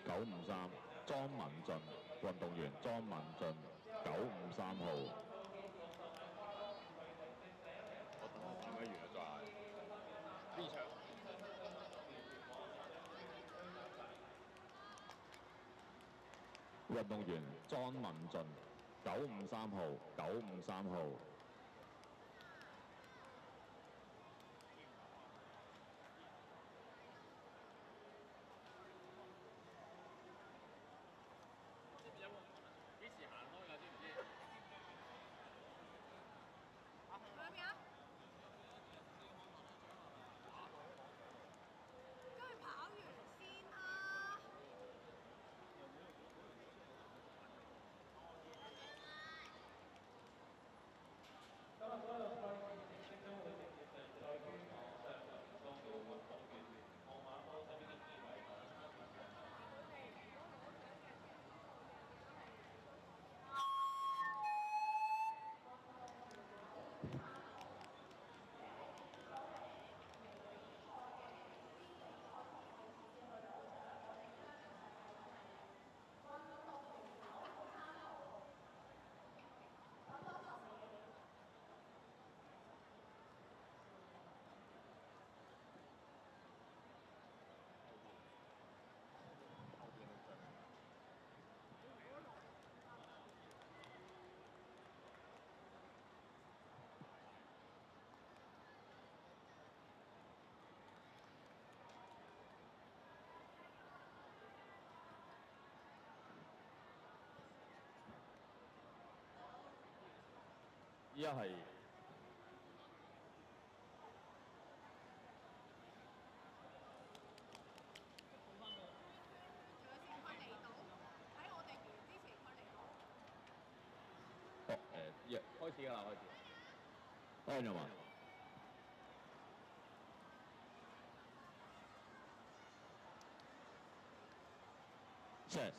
953，莊文俊運動員莊文俊953號。我等我跑緊完啦，再嗌。呢場運動員莊文俊953號953號。幾時行開㗎？知唔知？去邊啊？跟住跑完先啦。今日所有賽事正式將會直接上載於網上，送到運動員號碼波上面嘅二維碼。依家係佢嚟到，喺我哋完之前佢嚟到。開始㗎啦，開始。安咗嘛？Set。